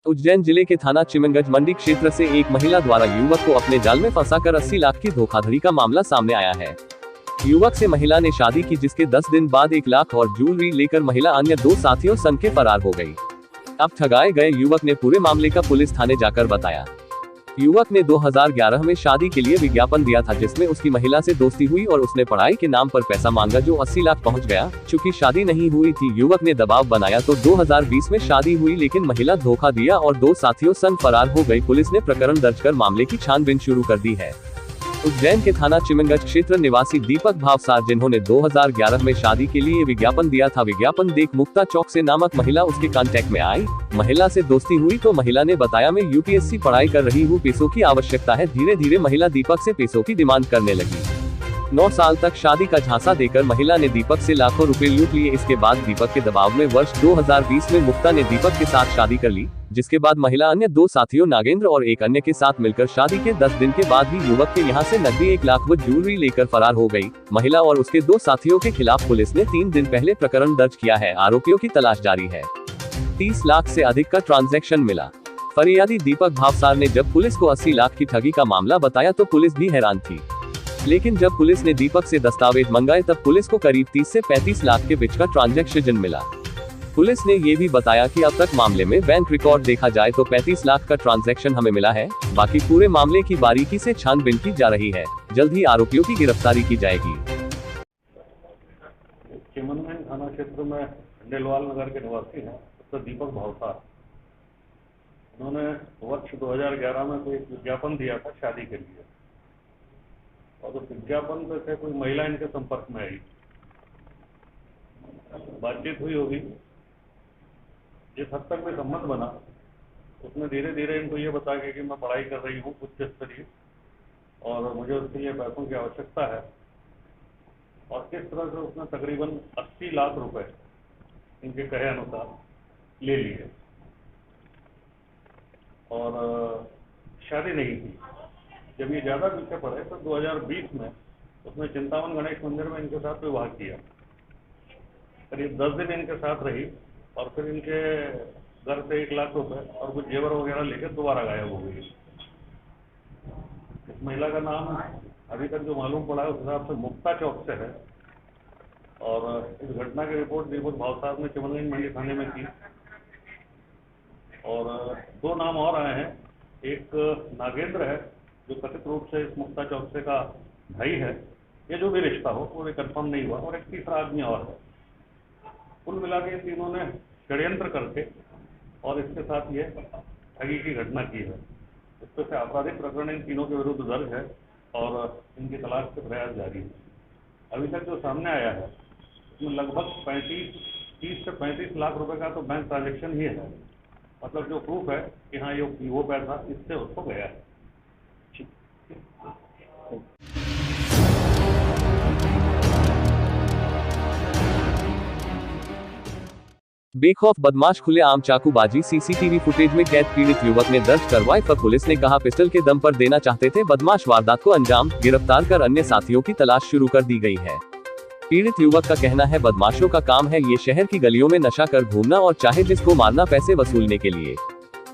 उज्जैन जिले के थाना चिमनगंज मंडी क्षेत्र से एक महिला द्वारा युवक को अपने जाल में फंसाकर 80 लाख की धोखाधड़ी का मामला सामने आया है। युवक से महिला ने शादी की, जिसके 10 दिन बाद 1 लाख और ज्वेलरी लेकर महिला अन्य 2 साथियों संग के फरार हो गई। अब ठगाए गए युवक ने पूरे मामले का पुलिस थाने जाकर बताया। युवक ने 2011 में शादी के लिए विज्ञापन दिया था, जिसमें उसकी महिला से दोस्ती हुई और उसने पढ़ाई के नाम पर पैसा मांगा, जो 80 लाख पहुंच गया। चूंकि शादी नहीं हुई थी, युवक ने दबाव बनाया तो 2020 में शादी हुई, लेकिन महिला धोखा दिया और 2 साथियों संग फरार हो गई। पुलिस ने प्रकरण दर्ज कर मामले की छानबीन शुरू कर दी है। उज्जैन के थाना चिमनगंज क्षेत्र निवासी दीपक भावसार, जिन्होंने 2011 में शादी के लिए विज्ञापन दिया था, विज्ञापन देख मुक्ता चौक से नामक महिला उसके कांटेक्ट में आई। महिला से दोस्ती हुई तो महिला ने बताया, मैं यूपीएससी पढ़ाई कर रही हूँ, पैसों की आवश्यकता है। धीरे धीरे महिला दीपक से पैसों की डिमांड करने लगी। 9 साल तक शादी का झांसा देकर महिला ने दीपक से लाखों रुपए लूट लिए। इसके बाद दीपक के दबाव में वर्ष 2020 में मुक्ता ने दीपक के साथ शादी कर ली, जिसके बाद महिला अन्य 2 साथियों नागेंद्र और एक अन्य के साथ मिलकर शादी के 10 दिन के बाद ही युवक के यहां से नकदी 1 लाख व ज्वेलरी लेकर फरार हो गई। महिला और उसके 2 साथियों के खिलाफ पुलिस ने 3 दिन पहले प्रकरण दर्ज किया है। आरोपियों की तलाश जारी है। 30 लाख से अधिक का ट्रांजैक्शन मिला। फरियादी दीपक भावसार ने जब पुलिस को 80 लाख की ठगी का मामला बताया तो पुलिस भी हैरान थी, लेकिन जब पुलिस ने दीपक से दस्तावेज मंगाए तब पुलिस को करीब 30 से 35 लाख के बीच का ट्रांजैक्शन मिला। पुलिस ने ये भी बताया कि अब तक मामले में बैंक रिकॉर्ड देखा जाए तो 35 लाख का ट्रांजैक्शन हमें मिला है। बाकी पूरे मामले की बारीकी से छानबीन की जा रही है। जल्द ही आरोपियों की गिरफ्तारी की जाएगी। चिमनगंज थाना क्षेत्र में डेलवाल नगर के निवासी हैं तो दीपक भावसार। उन्होंने वर्ष 2011 में कोई विज्ञापन दिया था शादी के लिए, और उस विज्ञापन पे से कोई महिला इनके संपर्क में आई। बातचीत हुई होगी, जिस हद तक भी सम्मत बना, उसने धीरे धीरे इनको ये बता के कि मैं पढ़ाई कर रही हूँ उच्च स्तरीय और मुझे उसके लिए पैसों की आवश्यकता है, और किस तरह से उसने तकरीबन 80 लाख रुपए इनके कहे अनुसार ले लिए। और शादी नहीं थी। जब ये ज़्यादा पीछे पड़े तो 2020 में उसने चिंतावन गणेश मंदिर में इनके साथ विवाह किया। करीब 10 दिन इनके साथ रही और फिर इनके घर से 1 लाख रुपए और कुछ जेवर वगैरह लेकर दोबारा गायब हो गई। इस महिला का नाम अभी तक जो मालूम पड़ा है उस हिसाब से मुक्ता चौक से है, और इस घटना की रिपोर्ट दीपक भावसार ने चिमनगंज मंडी थाने में की। और 2 नाम और आए हैं। एक नागेंद्र है जो कथित रूप से इस मुक्ता चौक से का भाई है। ये जो भी रिश्ता हो वो कंफर्म नहीं हुआ, और एक तीसरा आदमी और है। कुल मिला के तीनों ने षड्यंत्र करके और इसके साथ ये ठगी की घटना की है। इस पर से आपराधिक प्रकरण इन तीनों के विरुद्ध दर्ज है और इनकी तलाश के प्रयास जारी है। अभी तक जो सामने आया है उसमें लगभग 30 से 35 लाख रुपए का तो बैंक ट्रांजेक्शन ही है। मतलब जो प्रूफ है कि हाँ ये वो पैसा इससे उसको गया है। बेखौफ बदमाश खुलेआम चाकूबाजी, सीसीटीवी फुटेज में कैद पीड़ित युवक ने दर्ज करवाई पर पुलिस ने कहा पिस्टल के दम पर देना चाहते थे बदमाश वारदात को अंजाम। गिरफ्तार कर अन्य साथियों की तलाश शुरू कर दी गई है। पीड़ित युवक का कहना है, बदमाशों का काम है ये शहर की गलियों में नशा कर घूमना और चाहे जिसको मारना पैसे वसूलने के लिए।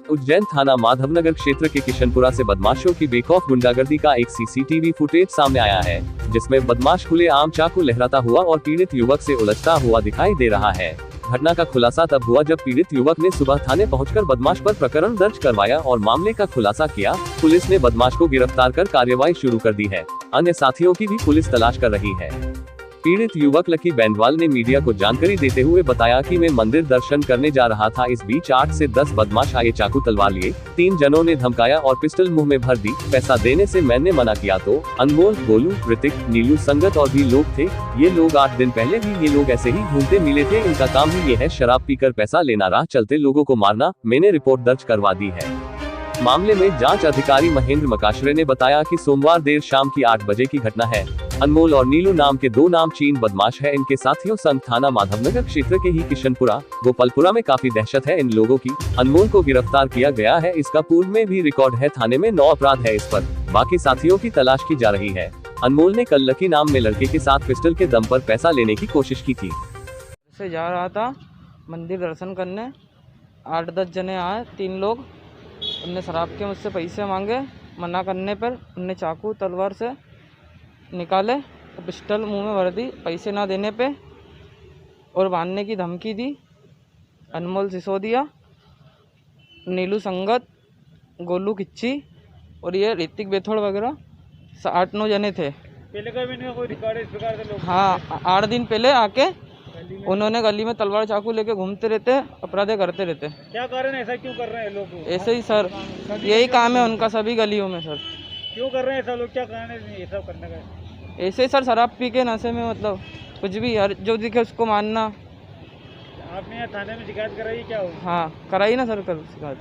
उज्जैन थाना माधवनगर क्षेत्र के किशनपुरा से बदमाशों की बेखौफ गुंडागर्दी का एक सीसीटीवी फुटेज सामने आया है, जिसमें बदमाश खुलेआम चाकू लहराता हुआ और पीड़ित युवक से उलझता हुआ दिखाई दे रहा है। घटना का खुलासा तब हुआ जब पीड़ित युवक ने सुबह थाने पहुंचकर बदमाश पर प्रकरण दर्ज करवाया और मामले का खुलासा किया। पुलिस ने बदमाश को गिरफ्तार कर कार्रवाई शुरू कर दी है। अन्य साथियों की भी पुलिस तलाश कर रही है। पीड़ित युवक लकी बैंडवाल ने मीडिया को जानकारी देते हुए बताया कि मैं मंदिर दर्शन करने जा रहा था। इस बीच 8 से 10 बदमाश आए, चाकू तलवार लिए। 3 जनों ने धमकाया और पिस्टल मुंह में भर दी। पैसा देने से मैंने मना किया तो अनमोल, गोलू, ऋतिक, नीलू संगत और भी लोग थे। ये लोग 8 दिन पहले भी ये लोग ऐसे ही घूमते मिले थे। इनका काम ही ये है शराब पीकर पैसा लेना, राह चलते लोगों को मारना। मैंने रिपोर्ट दर्ज करवा दी है। मामले में जांच अधिकारी महेंद्र मकाशरे ने बताया कि सोमवार देर शाम की 8 बजे की घटना है। अनमोल और नीलू नाम के 2 नामचीन बदमाश है। इनके साथियों संग थाना माधवनगर क्षेत्र के ही किशनपुरा, गोपालपुरा में काफी दहशत है इन लोगों की। अनमोल को गिरफ्तार किया गया है। इसका पूर्व में भी रिकॉर्ड है। थाने में 9 अपराध है इस पर। बाकी साथियों की तलाश की जा रही है। अनमोल ने कल लकी नाम में लड़के के साथ पिस्टल के दम पर पैसा लेने की कोशिश की थी। से जा रहा था मंदिर दर्शन करने, 8-10 जने आए, 3 लोग। उनने शराब के मुझसे पैसे मांगे, मना करने पर उनने चाकू तलवार से निकाले, पिस्टल मुंह में भर दी पैसे ना देने पे, और बांधने की धमकी दी। अनमोल सिसोदिया, नीलू संगत, गोलू किच्ची और ये ऋतिक बेथोड़ वगैरह 8-9 जने थे। पहले का भी नहीं कोई रिकॉर्ड इस प्रकार के लोग? हाँ, 8 दिन पहले आके उन्होंने गली में तलवार चाकू लेके घूमते रहते, अपराध करते रहते। क्या कारण है, ऐसा क्यों कर रहे हैं लोग? ऐसे ही सर, यही काम है उनका सभी गलियों में सर। क्यों कर रहे हैं ऐसा लोग, क्या कारण है ये सब करने का? ऐसे ही सर, शराब पी के नशे में, मतलब कुछ भी हर जो दिखे उसको मानना। आपने यहाँ थाने में शिकायत कराई क्या हो? हाँ, कराई ना सर, कल शिकायत,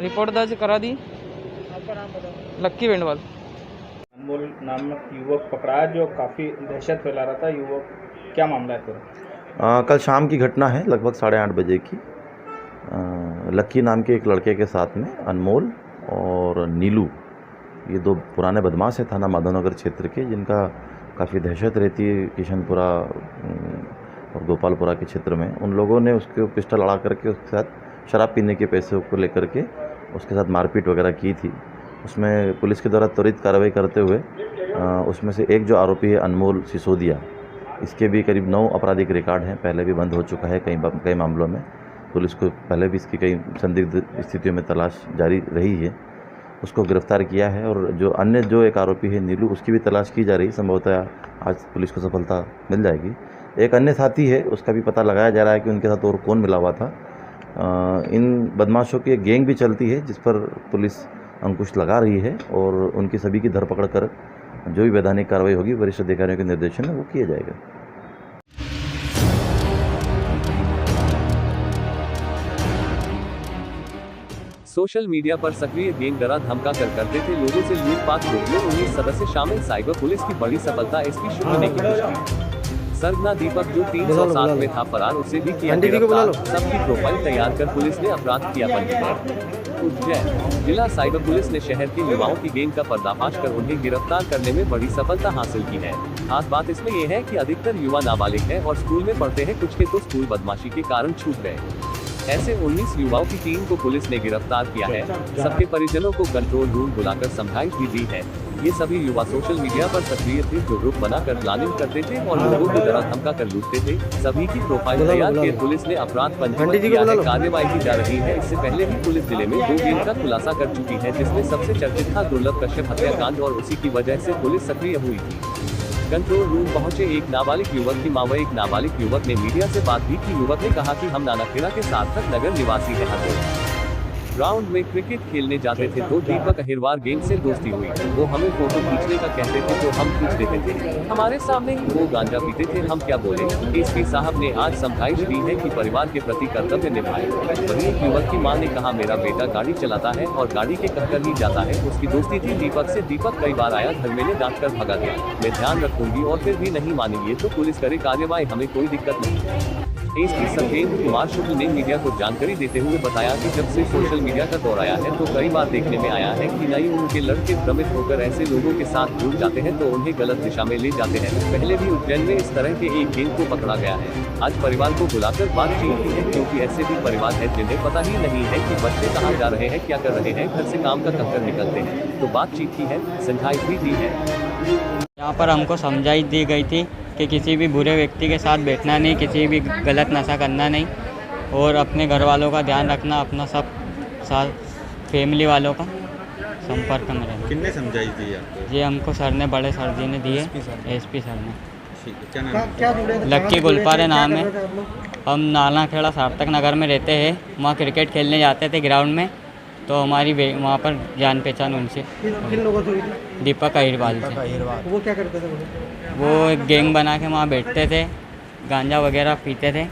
रिपोर्ट दर्ज करा दी। आपका नाम बताओ। लक्की बेंडवाल। अनमोल नामक युवक पकड़ा है जो काफ़ी दहशत फैला रहा था। युवक, क्या मामला है पूरा? कल शाम की घटना है, लगभग 8:30 बजे की। लक्की नाम के एक लड़के के साथ में अनमोल और नीलू, ये 2 पुराने बदमाश हैं थाना माधवनगर क्षेत्र के, जिनका काफ़ी दहशत रहती है किशनपुरा और गोपालपुरा के क्षेत्र में। उन लोगों ने उसके पिस्टल लड़ा करके उसके साथ शराब पीने के पैसे को लेकर के उसके साथ मारपीट वगैरह की थी। उसमें पुलिस के द्वारा त्वरित कार्रवाई करते हुए उसमें से एक जो आरोपी है अनमोल सिसोदिया, इसके भी करीब 9 आपराधिक रिकॉर्ड हैं, पहले भी बंद हो चुका है कई मामलों में। पुलिस को पहले भी इसकी कई संदिग्ध स्थितियों में तलाश जारी रही है, उसको गिरफ्तार किया है। और जो अन्य जो एक आरोपी है नीलू, उसकी भी तलाश की जा रही है, संभवतः आज पुलिस को सफलता मिल जाएगी। एक अन्य साथी है, उसका भी पता लगाया जा रहा है कि उनके साथ और कौन मिला हुआ था। इन बदमाशों की एक गैंग भी चलती है जिस पर पुलिस अंकुश लगा रही है, और उनकी सभी की धरपकड़ कर जो भी वैधानिक कार्रवाई होगी वरिष्ठ अधिकारियों के निर्देशन में वो किया जाएगा। सोशल मीडिया पर सक्रिय गैंग डरा धमका कर करते थे लोगों से लूटपाट। 19 सदस्य शामिल, साइबर पुलिस की बड़ी सफलता। एसपी शुरू ने की सरगना दीपक जो 307 में था फरार, उसे भी किया गिरफ्तार। सबकी प्रोफाइल तैयार कर पुलिस ने अपराध किया पंजीकरण। उज्जैन जिला साइबर पुलिस ने शहर के युवाओं की गैंग का पर्दाफाश कर उन्हें गिरफ्तार करने में बड़ी सफलता हासिल की है। खास बात इसमें यह है कि अधिकतर युवा नाबालिग है और स्कूल में पढ़ते हैं, कुछ के तो स्कूल बदमाशी के कारण छूट गए। ऐसे 19 युवाओं की टीम को पुलिस ने गिरफ्तार किया है। सबके परिजनों को कंट्रोल रूम बुलाकर समझाइश भी दी है। ये सभी युवा सोशल मीडिया पर सक्रिय थे, जो ग्रुप बनाकर प्लानिंग करते थे और लोगों को डरा धमका कर लूटते थे। सभी की प्रोफाइल तैयार कर पुलिस ने अपराध पंजीबद्ध किया है। कार्रवाई की जा रही है। इससे पहले भी पुलिस जिले में 2 गैंग का खुलासा कर चुकी है, जिसमें सबसे चर्चित था दुर्लभ कश्यप हत्याकांड, और उसी की वजह से पुलिस सक्रिय हुई थी। कंट्रोल रूम पहुंचे एक नाबालिग युवक की मां व एक नाबालिग युवक ने मीडिया से बात भी की। युवक ने कहा कि हम नानाखेड़ा के सार्थक नगर निवासी हैं। ग्राउंड में क्रिकेट खेलने जाते थे तो दीपक अहिरवार गैंग से दोस्ती हुई। वो हमें फोटो खींचने का कहते थे तो हम खींच देते थे। हमारे सामने ही वो गांजा पीते थे, हम क्या बोले। एसपी साहब ने आज समझाइश दी है कि परिवार के प्रति कर्तव्य निभाए। वहीं एक युवक की मां ने कहा, मेरा बेटा गाड़ी चलाता है और गाड़ी के कहकर ही जाता है। उसकी दोस्ती थी दीपक से। दीपक कई बार आया, घर में डांट कर भगा गया। मैं ध्यान रखूंगी और फिर भी नहीं मानेंगे तो पुलिस करे कार्रवाई, हमें कोई दिक्कत नहीं। एसपी सत्येंद्र कुमार शुक्ल ने मीडिया को जानकारी देते हुए बताया कि जब से सोशल मीडिया का दौर आया है तो कई बार देखने में आया है कि नई उम्र के लड़के भ्रमित होकर ऐसे लोगों के साथ जुड़ जाते हैं तो उन्हें गलत दिशा में ले जाते हैं। पहले भी उज्जैन में इस तरह के एक गैंग को पकड़ा गया है। आज परिवार को बुलाकर बातचीत की है, क्योंकि ऐसे भी परिवार है जिन्हें पता ही नहीं है कि बच्चे कहाँ जा रहे हैं, क्या कर रहे हैं, घर से काम कर कर निकलते हैं। तो बातचीत की है, समझाइश भी दी है। यहाँ पर हमको समझाइश दी गई थी कि किसी भी बुरे व्यक्ति के साथ बैठना नहीं, किसी भी गलत नशा करना नहीं, और अपने घर वालों का ध्यान रखना, अपना सब साथ फैमिली वालों का संपर्क में रहना। किसने समझाइश दी आपको? ये हमको सर ने, बड़े सर जी ने दिए, एसपी सर ने। क्या नाम है? लक्की गुलपारे नाम है। हम नानाखेड़ा सार्थक नगर में रहते हैं। वहाँ क्रिकेट खेलने जाते थे ग्राउंड में, तो हमारी वहाँ पर जान पहचान उनसे। किन लोगों से? दीपक अहिरवाल से। वो क्या करते थे? वो एक गैंग बना के वहाँ बैठते थे, गांजा वगैरह पीते थे।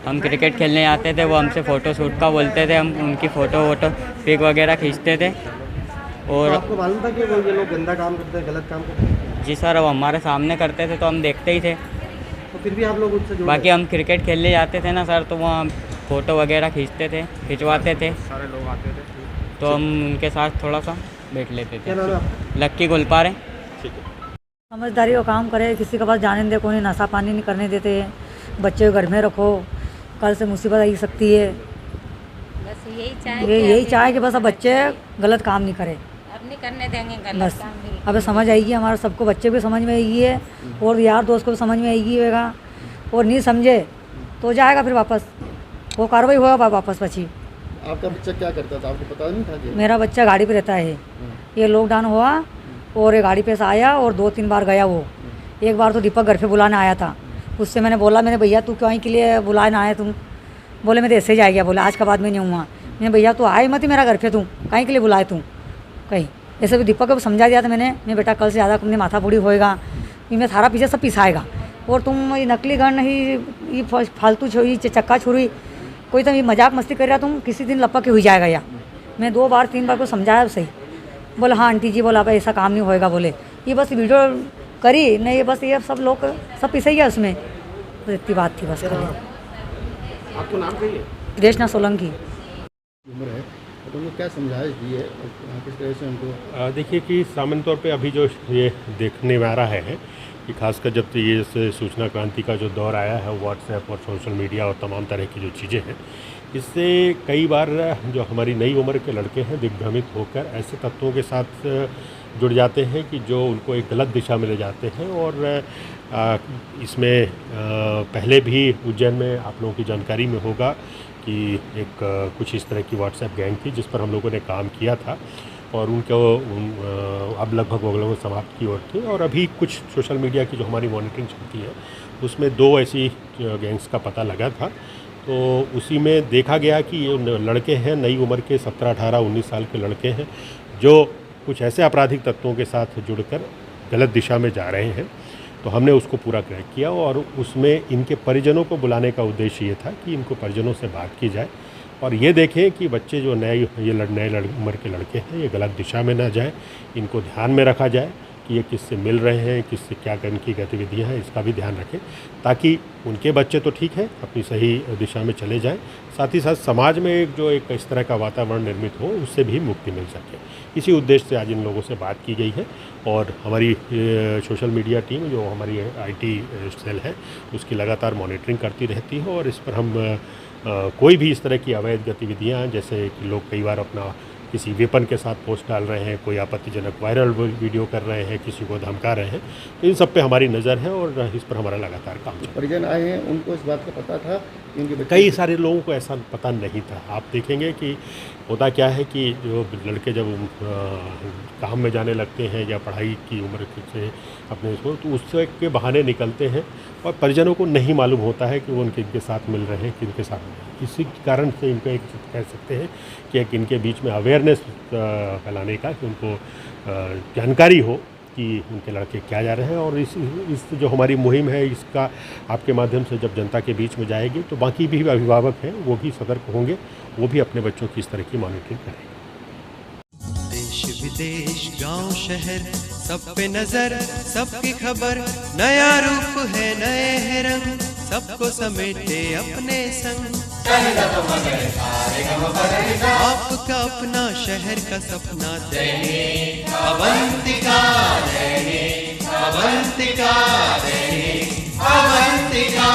हम क्रिकेट खेलने आते थे, वो हमसे फ़ोटो शूट का बोलते थे, हम उनकी फ़ोटो पिक वगैरह खींचते थे। और तो आपको मालूम था कि वो ये लोग गंदा काम करते हैं, गलत काम करते हैं? जी सर, वो हमारे सामने करते थे तो हम देखते ही थे। तो फिर भी आप लोग उनसे जुड़ बाकी हम क्रिकेट खेलने जाते थे ना सर, तो वहाँ फ़ोटो वगैरह खींचते थे, खिंचवाते थे, सारे लोग आते थे, तो हम उनके साथ थोड़ा सा बैठ लेते क्या थे। नाम है आपका? लक्की गुलपारे। समझदारी का काम करे, किसी के पास जाने दे, कोई नशा पानी नहीं करने देते। बच्चे को घर में रखो, कल से मुसीबत आ सकती है। यही चाहे कि बस अब बच्चे गलत काम नहीं करें, अब नहीं करने देंगे गलत बस काम बिल्कुल। अब समझ आएगी, हमारा सबको बच्चे भी समझ में आएगी है और यार दोस्त को भी समझ में आएगी होगा, और नहीं समझे तो जाएगा फिर वापस, वो कार्रवाई होगा वापस बची। आपका बच्चा क्या करता था, आपको पता नहीं था कि? मेरा बच्चा गाड़ी पे रहता है, ये लॉकडाउन हुआ और ये गाड़ी पे से आया और 2-3 बार गया वो। एक बार तो दीपक घर पे बुलाने आया था, उससे मैंने बोला, मैंने भैया तू क्यों के लिए बुलाने आया तुम? बोले मैं तो ऐसे ही जाएगा, बोले आज के बाद में नहीं हुआ। मैंने भैया तू आए मत मेरा घर पे, तू कहीं के लिए बुलाए तू कहीं, ऐसे भी दीपक को समझा दिया था मैंने, मैं बेटा कल से ज़्यादा तुमने माथा पूड़ी होएगा, मैं थारा पीछे सब पिसाएगा, और तुम ये नकली गन ही ये फालतू छोरी चक्का छुरी कोई तो ये मजाक मस्ती कर रहा, तुम किसी दिन लपक के हुई जाएगा। या मैं 2 बार 3 बार को समझाया सही, बोले हाँ आंटी जी, बोला भाई ऐसा काम नहीं होएगा, बोले ये बस वीडियो करी नहीं, ये बस ये सब लोग सब पिस ही है उसमें, तो इतनी बात थी बस। आपको नाम कहिए? कृष्णा सोलंकी उम्र है, तो उनको क्या समझाइश दी है, किस तरह से उनको? देखिए कि सामान्य तौर पे अभी जो ये देखने में आ रहा है कि खासकर जब से ये सूचना क्रांति का जो दौर आया है, व्हाट्सएप और सोशल मीडिया और तमाम तरह की जो चीज़ें हैं, इससे कई बार जो हमारी नई उम्र के लड़के हैं दिग्भ्रमित होकर ऐसे तत्वों के साथ जुड़ जाते हैं कि जो उनको एक गलत दिशा में ले जाते हैं। और इसमें पहले भी उज्जैन में आप लोगों की जानकारी में होगा कि एक कुछ इस तरह की व्हाट्सएप गैंग थी जिस पर हम लोगों ने काम किया था, और उनको अब लगभग वो लोग समाप्त की ओर थी। और अभी कुछ सोशल मीडिया की जो हमारी मॉनिटरिंग चलती है उसमें 2 ऐसी गैंग्स का पता लगा था, तो उसी में देखा गया कि ये लड़के हैं नई उम्र के 17, 18, 19 साल के लड़के हैं जो कुछ ऐसे आपराधिक तत्वों के साथ जुड़कर गलत दिशा में जा रहे हैं। तो हमने उसको पूरा क्रैक किया और उसमें इनके परिजनों को बुलाने का उद्देश्य ये था कि इनको परिजनों से बात की जाए और ये देखें कि बच्चे जो नए उम्र के लड़के हैं ये गलत दिशा में ना जाएं, इनको ध्यान में रखा जाए कि ये किससे मिल रहे हैं, किससे क्या इनकी गतिविधियां हैं, इसका भी ध्यान रखें ताकि उनके बच्चे तो ठीक है अपनी सही दिशा में चले जाएं, साथ ही साथ समाज में एक इस तरह का वातावरण निर्मित हो उससे भी मुक्ति मिल सके। इसी उद्देश्य से आज इन लोगों से बात की गई है और हमारी सोशल मीडिया टीम जो हमारी IT सेल है उसकी लगातार मॉनिटरिंग करती रहती है और इस पर हम कोई भी इस तरह की अवैध गतिविधियाँ जैसे कि लोग कई बार अपना किसी वेपन के साथ पोस्ट डाल रहे हैं, कोई आपत्तिजनक वायरल वीडियो कर रहे हैं, किसी को धमका रहे हैं, तो इन सब पे हमारी नज़र है और इस पर हमारा लगातार काम चल रहा है। परिजन आए हैं उनको इस बात का पता था कि उनके कई सारे लोगों को ऐसा पता नहीं था। आप देखेंगे कि होता क्या है कि जो लड़के जब काम में जाने लगते हैं या पढ़ाई की उम्र से अपने इसको तो उससे के बहाने निकलते हैं और परिजनों को नहीं मालूम होता है कि वो इनके साथ मिल रहे हैं, किनके साथ नहीं। इसी कारण से इनको एक कह सकते हैं कि एक इनके बीच में अवेयरनेस फैलाने का कि उनको जानकारी हो कि उनके लड़के क्या जा रहे हैं और इस जो हमारी मुहिम है इसका आपके माध्यम से जब जनता के बीच में जाएगी तो बाकी भी अभिभावक हैं वो भी सतर्क होंगे, वो भी अपने बच्चों की इस तरह की मॉनिटरिंग करेंगे। देश विदेश गांव शहर सब पे नजर, सबकी खबर, नया रूप है नए है रंग, सबको समेटे अपने संग। आपका अपना शहर का सपना दैनिक अवंतिका, दैनिक अवंतिका, दैनिक अवंतिका।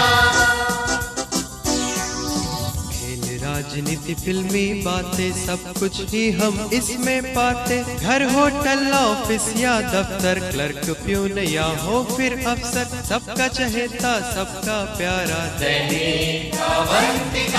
राजनीति फिल्मी बातें सब कुछ ही हम इसमें पाते, घर होटल ऑफिस या दफ्तर, क्लर्क प्यून या हो फिर अफसर, सबका चहेता सबका प्यारा दैनिक अवंतिका।